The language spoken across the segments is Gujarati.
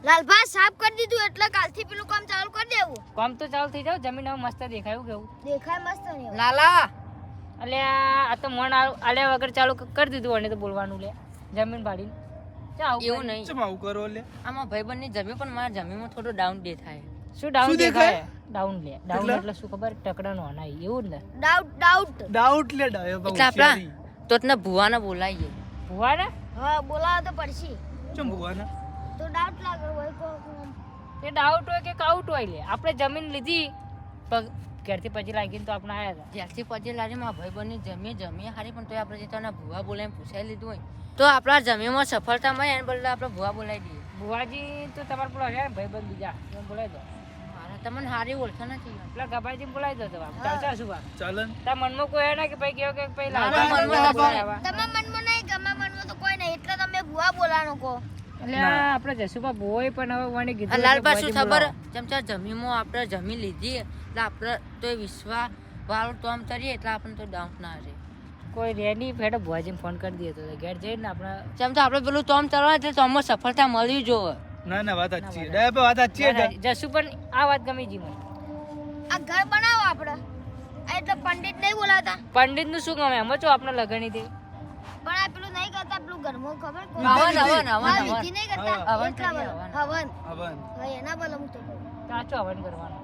લાલભા સાફ કરી દીધું એટલે કાલથી પેલું કામ ચાલુ કરી દેવું. કામ તો ચાલુ થઈ જાવ. જમીન હવે મસ્ત દેખાયું કેવું દેખાય મસ્ત ને. લાલા અલ્યા આ તો મન આલ્યા વગર ચાલુ કરી દીધું અને તો બોલવાનું લે જમીન ભાડીને એવું નહીં. ચમ આવું કરો લે? આમાં ભાઈબંધની જમીન પણ મારા જમીનમાં થોડું ડાઉન ડે થાય. શું ડાઉન શું દેખાય? દેખાય ડાઉન લે ડાઉન એટલે શું ખબર ટકડાનો અનાય એવું જ ને ડાઉટ લે ડાયો બહુ એટલે આપણા તો તને ભુવાને બોલાવીએ. ભુવા ને હા બોલાવો તો પડશે. ચમ ભુવાના તો ડાઉટ લાગે હોય કો તે ડાઉટ હોય કે કાઉટ હોય લે આપણે જમીન લીધી ઘેરથી પછી લાગીને તો આપણે આયા હતા જ્યારથી પછી લાગે મારા ભાઈબંધની જમીન હારી પણ તોય આપણે જે તને ભુવા બોલાવીને પૂછાઈ લીધું હોય તો આપણા જમીનમાં સફળતા મળે એને બદલે આપણે ભુવા બોલાવી દઈએ. ભુવાજી તો તમારે પેલો છે ને ભાઈબંધ બીજા એમ બોલાવી દો મારા તમને હારી ઓળખા નથી. પેલા ગભાઈજી બોલાવી દો તમારે ચાલશે શું વાત ચાલન તાર મનમાં કોઈ હે ને કે ભાઈ કેવો કે ભાઈ મારા મનમાં તમારા મનમાં નહીં ગમા મનમાં તો કોઈ નહીં એટલે તમે ભુવા બોલાનો કહો. એટલે આપણે જસુભા ભોય પણ હવે વાણી કીધું લાલબા શું ખબર ચમચા જમીનમાં આપણે જમીન લીધી એટલે આપણે તો વિશ્વાસ વાળું તો આમ કરીએ એટલે આપણને તો ડાઉટ ના રહે. કોઈ રેની ફેડો ભુવાજીને ફોન કરી દઈએ તો ઘેર જઈને આપણે ચમચા આપણે પેલું તોમ ચડવા એટલે તોમમાં સફળતા મળવી જોવે. ના વાત સાચી છે ડાયા વાત સાચી છે. જસુ પણ આ વાત ગમી જી મને આ ઘર બનાવો આપણે એટલે પંડિત નહીં બોલાતા. પંડિત નું શું ગમે એમાં જો આપણે લગણી થી પણ આ પેલું નહીં કરતા પેલું ઘરમાં ખબર હવન વિધિ નહીં કરતા હવન એટલા કરીએ, બધા. હવન હવન હા એના બોલે હું તો કહું. સાચો હવન કરવાનો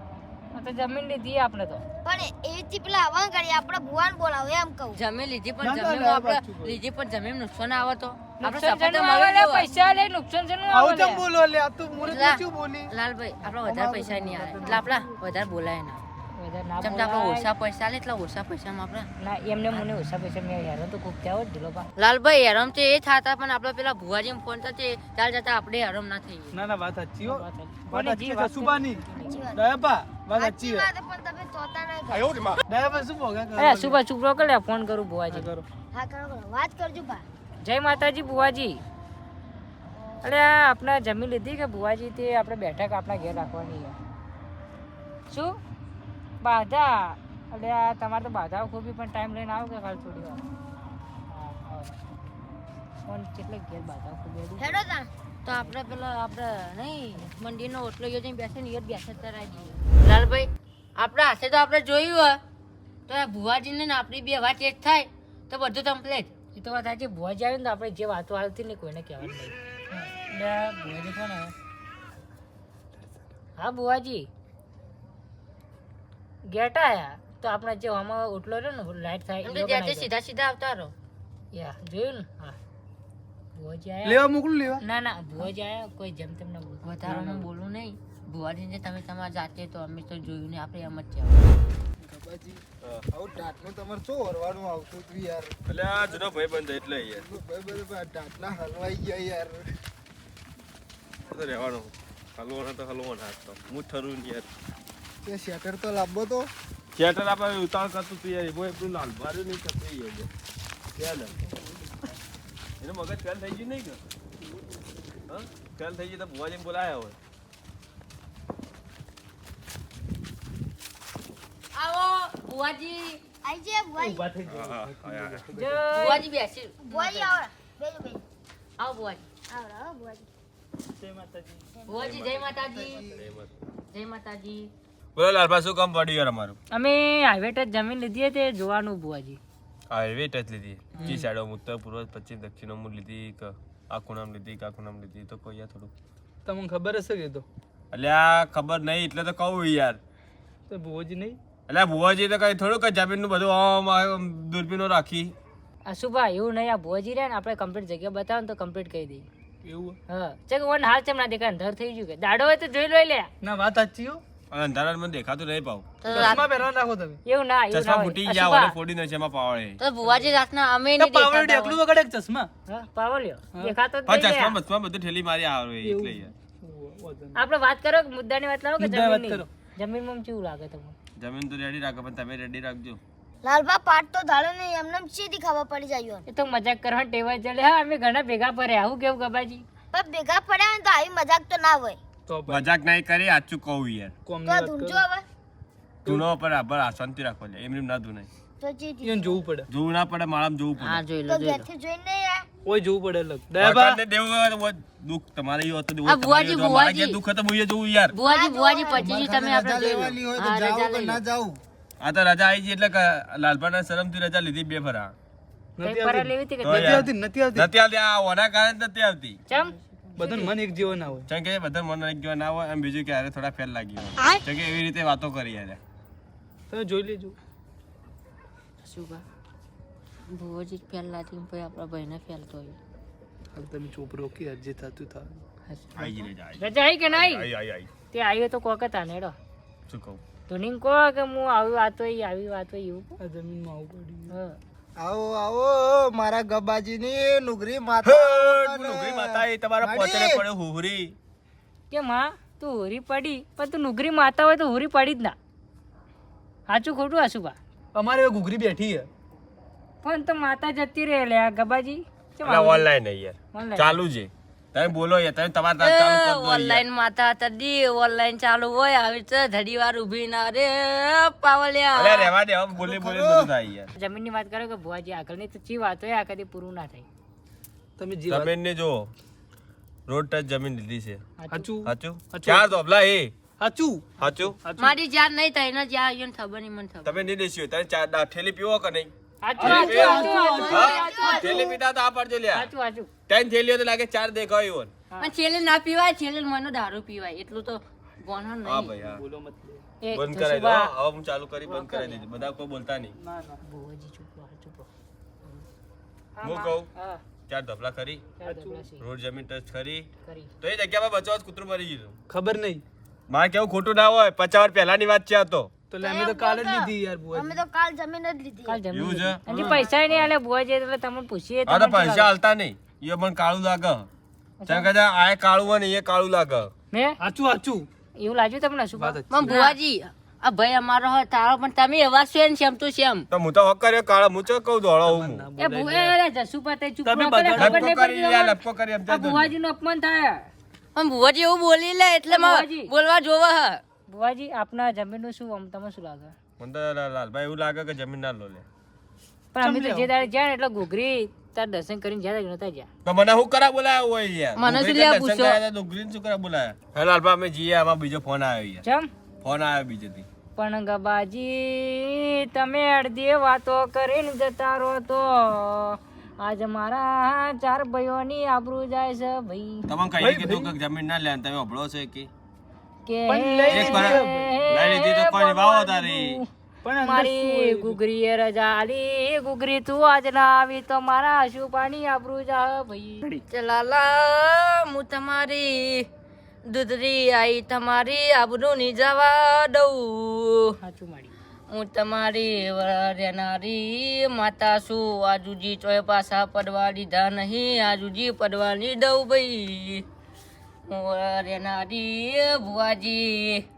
આ તો જમીન લીધી આપણે તો પણ એથી પેલા હવન કરીએ આપણે ભુવાન બોલાવો એમ કહું. જમીન લીધી ના, પણ ના, જમીન ના, આપણે પાછું લીધી પણ જમીન નુકસાન આવે તો આપણે નુકસાન સફળતા જેનું મળવી આવે લે, જોવે. પૈસા લે નુકસાન જેનું આવે આવું લે. ચમ બોલો લે આ તો મુરત એટલે- શું બોલી? લાલભાઈ આપણે વધારે પૈસા નહીં આવે એટલે આપણે વધારે બોલાય ના. વધારે ના ચમચા આપણે બોલાય. ઓછા પૈસા લે એટલે ઓછા પૈસામાં આપણે ના એમને મને ઓછા પૈસા મેં હેરાન તો ખૂબ થયા હોત ઢીલો બા લાલભાઈ હેરામ તો એ થતા પણ આપણે પેલા ભુવાજી ફોન થશે ચાલ જતા આપણે હેરામ ના થઈએ. ના વાત સાચી હો. વાત કોની સાચી જી છે વાત સુબાની. સાચી વાત. ડાયાબા વાત સાચી સાચી છે. વાત પણ તમે તોતા નહીં કરો. ડાયાબા શું ભોગા કરો? અરે સુભા ચૂપ રહો કે લે ફોન કરું ભુવાજી કરો. હા કરો કરો વાત કરજો બા. જય માતાજી ભુવાજી અરે આ આપણે જમીન લીધી કે ભુવાજી તે આપણે બેઠક આપણા ઘેર રાખવાની છે શું બાધા એટલે આ તમારે તો બાધાઓ ખૂબી પણ ટાઈમ લઈને આવો કે કાલ થોડી વાર હા આવો. ફોન કેટલે ઘેર બાધાઓ ખૂબી હેડો તા તો આપણે પેલો આપણે નહીં મંદિરનો ઓટલો યોજીને બેસે ને યાર બેસે તરાઈ દઈએ. લાલભાઈ આપણા હાથે તો આપણે જોયું હોય તો આ ભુવાજીને ને આપણી બે વાત એક થાય તો બધું કમ્પ્લીટ. એ તો વાત આજે ભુવાજી આવ્યું ને તો આપણે જે વાતો આવતી ને કોઈને કહેવાનું નહીં એટલે ભુવાજી કોણ આવે હા ભુવાજી ગેટા આયા તો આપણે જે આમાં ઓટલો રહ્યો ને લાઈટ થાય એમ તો જ્યાંથી સીધા સીધા આવતા રહો. યા જોયું ને હા ભુવાજી આયા લેવા મોકલું લેવા. ના ના ભુવાજી આયા કોઈ જેમ તેમ ના બોલ વધારાનું બોલવું નહીં. ભુવાજીને તમે તમારા જાતે તો અમે તો જોયું ને આપણે એમ જ છે. બાબાજી આવું ટાટનું તમારે શું વરવાનું આવતું હતું યાર. એટલે આ જૂનો ભાઈબંધ છે એટલે યાર ભાઈ ટાટના હલવાઈ ગયા યાર. આ તો રહેવાનું હલવાનો તો હલવાનો હાથ તો હું જ ઠરું ને યાર તે શેટર તો લાવવો તો. થિયેટર આપણે ઉતાર કરતું તું યાર બોય પેલું લાલ માર્યું નહીં કરતું યાર ક્યાં લે એનું મગજ ફેલ થઈ ગયું નહીં કે હા ફેલ થઈ ગયું તો ભુવાજીને બોલાયા હોય આવો ભુવાજી. આઈ જે ભુવાઈ. ઊભા થઈ હા ગયા. હા હા જય ભુવાજી બેસી. ભુવાઈ આવો બેજો બેજો આવો ભુવાજી. આવો ભુવાજી. જય માતાજી. ભુવાજી જય માતાજી. એમ જ. જય માતાજી. બોલો લાલભા શું કામ પડ્યું યાર અમારું અમે હાઈવે ટચ જમીન લીધી તે જોવાનું ભુવાજી હાઈવે ટચ લીધી જી સાઈડો ઉત્તર પૂર્વ પશ્ચિમ દક્ષિણ અમુક લીધી કે આ ખૂણામ લીધી કે આ ખૂણામ લીધી તો કોઈ યાર થોડું તમને ખબર હશે કે તો એટલે આ ખબર નહીં એટલે તો કહું યાર તો ભુવાજી નહીં. એટલે આ ભુવાજી તો કઈ થોડું કઈ જમીનનું બધું આમ દૂરબીનો રાખી આ શુભા એવું નહીં આ ભુવાજી રહે ને આપણે કમ્પ્લીટ જગ્યા બતાવો ને તો કમ્પ્લીટ કહી દઈએ એવું હા ચક વન હાલ ચમ ના દેખાય અંધાર થઈ ગયું કે દાડો હોય તો જોઈ લો લે ના વાત સાચી હો. અને અંધારા મને દેખાતું નહીં પાવ તો રાત- ચશ્મા પહેરવા નાખો તમે. એવું ના એવું ના ચશ્મા હોય. ફૂટી આ ગયા શુભા, વડે ફોડી નાખે એમાં પાવડે તો ભુવાજી રાતના અમે તો નહીં પાવડું દેખાતા ઢેકલું વગર એક ચશ્મા. હા, પાવો લ્યો દેખાતો જ હા નહીં લે. ચશ્મા બચમાં બધું ઠેલી મારી આવે એટલે યાર આપણે વાત કરો કે મુદ્દાની વાત લાવો કે મુદ્દાની વાત જમીનની? કરો. જમીનમાં કેવું લાગે તમને જમીન તો રેડી રાખો પણ તમે રેડી રાખજો લાલભા પાટ તો ધાડો નહીં એમને સીધી ખબર પડી જાય એ તો મજાક કરવા ટેવાય ચાલે હા અમે ઘણા ભેગા ફર્યા આવું કેવું ગબાજી પણ ભેગા પડ્યા ને તો આવી મજાક તો ના હોય. તો ભાઈ મજાક નહીં કરી સાચું કહું યાર કોમની તો વાત ધૂંજો કરો. હવે ધૂનો પર આભાર શાંતિ રાખવા લે એમને ના ધૂનાય તો ચીધી એને જોવું પડે. જોવું ના પડે મારામાં જોવું હા પડે જોઈ લો તો જોઈ લો. ઘેરથી જોઈને નહીં આયા ઓય જોવું પડે લગ વાકાને દેવું હોય તો દુઃખ તમારે ઈ હોતું આ ભુવાજી, ભુવાજી. દુઃખ હોય તો હું એ જોઉં યાર. ભુવાજી પછી તમે રજા આપણે જોઈ લેવાની લો. હોય હા, તો રજા જાવું કે લઈ ના લો. જાવું? આ તો રજા આવી ગઈ એટલે લાલભાના શરમથી રજા લીધી 2 ફરા. કઈ પરા લેવી હતી કે તો નથી યાર. આવતી નથી આવતી નથી આવતી આ ઓના કારણે નથી આવતી. ચમ બધાને મન એક જેવો ના હોય કેમ કે બધા મન એક જેવા ના હોય અને બીજું કે અરે થોડા ફેલ લાગી હોય કેમ કે એવી રીતે વાતો કરી યાર. તમે જોઈ લેજો શું બા? ભુવાજી ફેલ લાગી પછી આપણા ભાઈને ફેલ કર્યો. હવે તમે ચૂપ રહો કે જે થતું થાય આઈ જ રજા આઈ. રજા આવી કે નહીં આઈ. તે આવ્યો તો કોકતા નેડો શું કહું? ધુનિંગ કહો કે હું આવી વાત હોય આવી વાત હોય એવું આ જમીનમાં આવું પડ્યું હા. આવો આવો મારા ગબાજીની નુગરી માતા નુગરી માતા એ તમારા પોતરે પડ્યો હુહરી. કે માં તું હોરી પડી પણ તું નુગરી માતા હોય તો હોરી પડી જ ના સાચું ખોટું આસુ બા અમારે હવે ઘૂઘરી બેઠી છે પણ તો માતા જતી રહે લે આ ગબાજી કેમ એટલે આવું? ઓનલાઈન નહીં યાર. Online. ચાલુ છે. તમે બોલો યાર તમે તમારા ચાલુ કરી દો યાર. ઓનલાઈન માતા તડી ઓનલાઈન ચાલુ હોય આવી રીતે ઘડી વાર ઊભી ના રે પાવલિયા. અરે રહેવા દે હવે બોલી બધું થાય યાર. જમીનની વાત કરો કે ભુવાજી આગળની તો ચી વાત હોય આ કદી પૂરું ના થાય તમે જે વાત- જમીનને જો રોડ ટચ જમીન લીધી છે. સાચું સાચું? સાચું. ચાર ધોબલા એ. સાચું સાચું? મારી જ્યાં નહીં થાય ને જ્યાં આવ્યો ને ખબર નહીં મને ખબર. તમે નહીં દેશી હોય તમે ચાર ઠેલી પીવો કે નહીં? સાચું અરે, સાચું, સાચું, હા? સાચું, ઠેલી પીતા તો આ પડજો લ્યા. સાચું સાચું 3 થેલીઓ તો લાગે 4 દેખાય હોય. પણ છેલ્લે ના પીવાય છેલ્લે મને દારૂ પીવાય એટલું તો ગોણો હા નહીં. ભાઈ હા. બોલો મત લે. એ બંધ કરાવી દો જસુબા, હવે હું ચાલુ કરી બંધ કરાવી દેજો બધા કોઈ બોલતા નહીં. ના ના ભુવાજી ચૂપ રહો, ચૂપ રહો. હા, હું માં. કહું હા, 4 ધોબલા કરી ચાલ ધોબલા છે. રોડ જમીન ટચ કરી કરી તો એ જગ્યા પર બચવા કૂતરું મરી ગયું. ખબર નહીં મારે કેવું ખોટું ના હોય 50 વર્ષ પહેલાની વાત છે આ તો. તો લે અમે તો કાલે જ લીધી યાર અમે બુઆજી તો કાલ જમીન જ લીધી કાલ જમીન એવું છે? લીધી. હજી પૈસા નહીં આલે ભુવાજી એટલે તમને પૂછીએ આ તો તમને પૈસા શું હાલતા નહીં એ મને કાળું લાગે ચાલ કદા આ કાળું હોય ને એ કાળું લાગે. લાગે? મેં સાચું સાચું એવું લાગ્યું તમને શું વાત જ પણ ભુવાજી આ ભાઈ અમારો હોય તારો પણ તમે એવા છો ને શેમ તું શેમ. તો હું તો હક કર્યો કાળા હું ચો કહું દોડો હું એ ભુવા જસુબા તે ચૂપ તમે રહો, તને બધા ખબર નહીં લપકો કરી પડતી યાર તમારે? લપકો કરી એમ આ જાય તો. ભુવાજીનું અપમાન થાય પણ ભુવાજી એવું બોલી લે એટલે મારે ભુવાજી. બોલવા જોવે હ. ભુવાજી આપના જમીનનું શું આમ તમને શું લાગે મને તો લાલભાઈ એવું લાગે કે જમીન ના લો લે. પણ અમે તો જે દાડે ગયા ને એટલે ઘૂઘરી તાર દર્શન કરીને જ્યાં નતા ગયા તો મને શું કરા બોલાયા હોય યાર મને શું ડુંગળી લેવા દર્શન પૂછો? કર્યા હતા, ડુંગળીને શું કરા બોલાયા? હે લાલભાઈ અમે જઈએ આમાં બીજો ફોન આવ્યો યાર ચમ ફોન આવ્યો બીજેથી. પણ ગબાજી તમે અડધી વાતો કરીને જતા રહો તો આજ મારા 4 ભાઈઓની આબરૂ જાય છે ભાઈ તમને કહી કીધું કે જમીન ના લે અને તમે અભળો છે કે કે એક વાર લઈ લીધી તો કોઈ વાવો તારી. પણ અંદર મારી ગુગરીએ રજા આલી ગુગરી તું આજ ના આવી તો મારા શુપાની આબરૂ જા ભાઈ ચલાલા હું તમારી દૂધરી આઈ તમારી આબરૂ ની જવા દઉં. સાચું માડી હું તમારી રહેનારી માતા છું. આજુજી ચોય પાછા પડવા દીધા નહીં આજુજી પડવા નહીં દઉં ભાઈ. હું રહેનારી ભુવાજી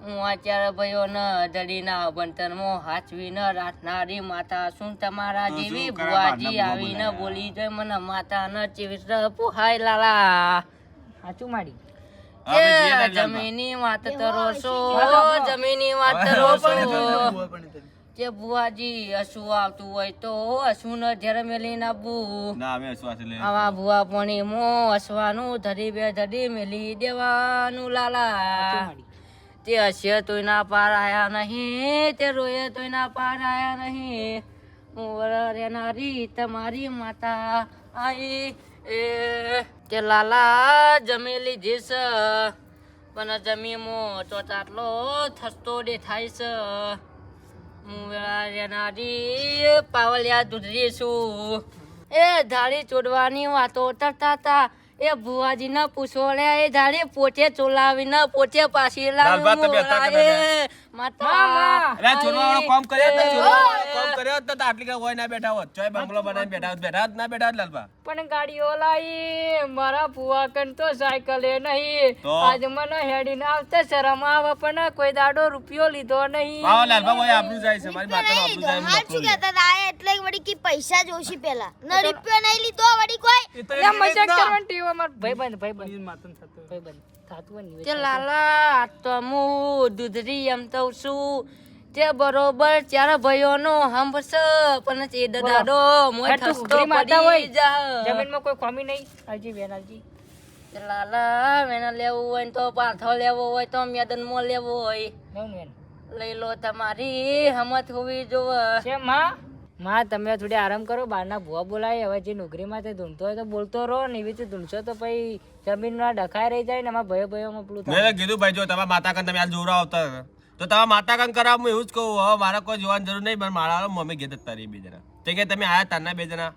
હું આ 4 ભાઈઓને ધડીના બંધનમાં હાચવીને રાખનારી માતા છું. તમારા જેવી શું કરે ભુવાજી બારના આવીને બોલાયા? બોલી જાય મને માતાને ચેવી પોહાય લાલા. સાચું માડી હવે જઈએ તારી લાલભાઈ. જમીની વાત કરો છો જમીની વાત કરો છો. બુઆ પણ હતી. જે ભુવાજી હસવું આવતું હોય તો હસવું ન ઘેર મેલી નાખવું. ના અમે શ્વાસ લે આવા ભુવા પાણી મો હસવાનું ધડી બે ધડી મેલી દેવાનું લાલા. તે હસ્ય તોય ના પાર આયા નહીં તે રોયે તોય ના પાર આયા નહીં. હું રહેનારી તમારી માતા આઈ એ તે લાલા જમી લીધી છે પણ જમીમાં ચોટાટલો થસતો દેખાય છે. હું રહેનારી પાવલિયા દૂધરી છું. એ ધાડી ચોડવાની વાતો કરતા હતા એ ભુવાજી ને પૂછો લે એ ધાડી પોતે ચોલાવીને પોતે પાછી લાલબા તમે હતા કે લાવી માતા અરે છોડવાવાળો કામ કર્યો તો છોડવાવાળો કામ કર્યો હોત તો આટલી કઈ હોય ના બેઠા હોત ચોય બંગલો બનાવીને બેઠા હોત ના બેઠા હોત લાલબા. પણ ગાડીઓ લાવી મારા ફુવા કન તો સાયકલે નહીં તો? આજ મને હેડીને આવતે શરમ આવે પણ કોઈ દાડો રૂપિયો લીધો નહીં આવો લાલબા ભાઈ આબરૂ જાય છે મારી માતાનો આબરૂ જાય હાલ શું કહેતા હતા આ એટલે વળી કે પૈસા જોશી પેલા ન રૂપિયો નહીં લીધો વળી કોઈ એ તો એટલે મજાક કરવાની ટીવ અમાર ભાઈબંધ એની માતાને થતું હોય. થાતું હોય ને તે લાલા આ તો હું દૂધરી એમ તો છું તે બરોબર ચાર ભાઈઓનો હંભસ પણ તે દાડો મોય હેડ તું થસતો ઘૂઘરી મારતા હોય. પડી જા જમીનમાં કોઈ ખોમી નહીં હાજી બેન હાજી. લાલા વેના લેવું હોય ને તો પાથો લેવો હોય તો મેદાનમાં લેવો હોય નહીં બેન લઈ લો તમારી હમત હોવી જોવે છે માં તમે થોડી આરામ કરો, બહારના ભૂવા બોલાય. હવે જે નોકરીમાં તે ધૂણતો હોય તો બોલતો રહો ને, એવી રીતે ધૂણશો તો પછી જમીનમાં ડખાઈ રહી જાય ને અમારા ભયો પેલું થાય. મેં કીધું ભાઈ જો તમારા માતા કન તમે આ જોરા આવતા હતા, તો તમારા માતા કન કરાવ હું એવું જ કહું. હવે મારે કોઈ જોવાની જરૂર નહીં, પણ મારા મમ્મી ઘેર જતા રહી બે જણા. તે કે તમે આયા તારના બે જણા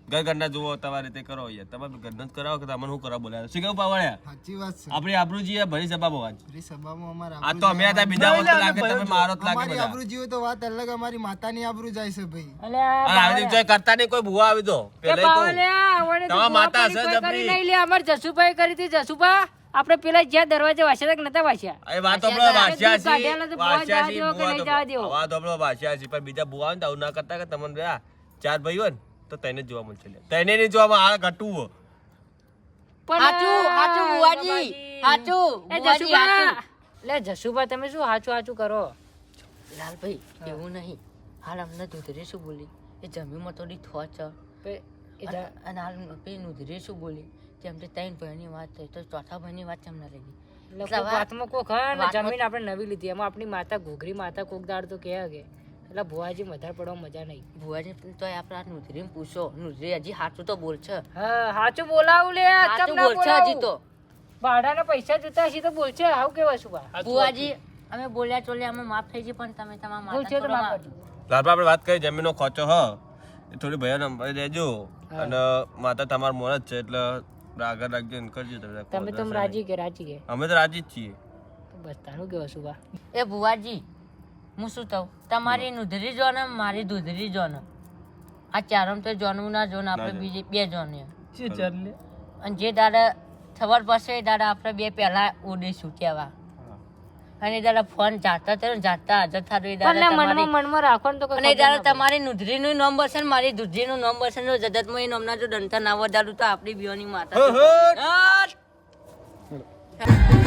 ઘરના જુઓ તમારે રીતે કરો યાર, તમે ઘરના જ કરાવો કે તમને શું કરવા બોલ્યા? શું કેવું પાવડ્યા? સાચી વાત છે. આપણી આબરૂ જીએ ભરી સભા ભગવાન. ફરી સભામાં અમારા આ તો અમે હતા બીજા વખત લાગે તમે મારો જ લાગે અમારી બધા. આબરૂ જીવો તો વાત અલગ, અમારી માતાની આબરૂ જાય છે ભાઈ. અલે આ અને આવી રીતે કરતા નહીં કોઈ ભૂવા આવી તો એ પહેલા કહું. બાવળિયા, આવડે તો તમારા માતા ભૂવા હશે પાણી કોઈ જબરી. કરી નહીં લે. અમારે જસુભાઈ કરી હતી. જસુભા આપણે પેલા જ્યાં દરવાજે વાંચ્યા હતા કે નતા વાંચ્યા? એ વાત આપણો વાંચ્યા તું કાઢેલા તો છે, ભૂવા વાંચ્યા જવા છે, દેવો કે નહીં જવા દેવો? વાત આપણો વાંચ્યા છે, પણ બીજા ભૂવા આવે ને તો આવું ના કરતા કે તમને રહ્યા ચાર ભાઈઓ હોય ને તો તેને જ જોવા મળશે લે. તેને નહીં જોવામાં આ ઘટવું હો. પણ હાચું હાચું બુવાજી હાચું એ બુવાજી જસુભા હાચું લે જસુભા તમે શું હાચું કરો? લાલભાઈ એવું નહીં હાલ અમને દૂધરી શું બોલી એ જમીનમાં થોડી થોચ પે- એ જ- અને હાલ પેલી નુધરી શું બોલી તેમ તે ત્રણ ભાઈની વાત થઈ તો ચોથા ભાઈની વાત કેમ ના રહી એટલે એટલે કોક વાતમાં કોક હા ને વાતમાં- જમીન આપણે નવી લીધી, એમાં આપણી માતા ઘૂઘરી માતા કોક દાડ તો કહે કે એટલે ભુવાજી વધારે પડવા મજા નહીં. ભુવાજી તો આપણે આ નુધરીને પૂછો નુધરી હજી સાચું તો બોલ છે હા હાચું બોલાવું લે આ સાચું કેમ ના બોલ છે હજી બોલાવું? તો ભાડાના પૈસા જોતા હશે તો બોલશે. આવું કેવા શું બા? ભુવાજી અમે બોલ્યા ચોલ્યા અમે માફ થઈ જઈએ પણ તમે તમારા ભૂલ છે તો માફ માતા કરજો. લાલપા આપણે વાત કરી જમીનનો ખર્ચો હ એ થોડી ભયો નંબર દેજો, અને માતા તમાર મોર જ છે એટલે આગળ રાખજો ને કરજો તમે. તમે તો રાજી કે અમે તો રાજી જ છીએ. તો બસ તારું કેવા શું બા? એ ભુવાજી હું શું કહું તમારી નુધરી જો ને મારી દૂધરી જો ને આ ચારમ તો જોનવું ના જો ને આપણે બીજી બે જોને શું ચાલ લે અને જે દાડા ખબર પડશે એ દાડા આપણે બે પહેલા ઉડીશું કેવા અને એ દાડા ફોન જાતા તો જાતા હાજર થારું એ પણ દાડા લે તમારી મનમાં રાખો ને તો કોઈ અને એ ખબર ના દાડા તમારી નુધરીનું નંબર છે ને મારી દૂધરીનું નંબર છે ને જો જગતમાં એ નમના જો દંતા ના વધારું તો આપણી બીઓની માતા હટ. હટ.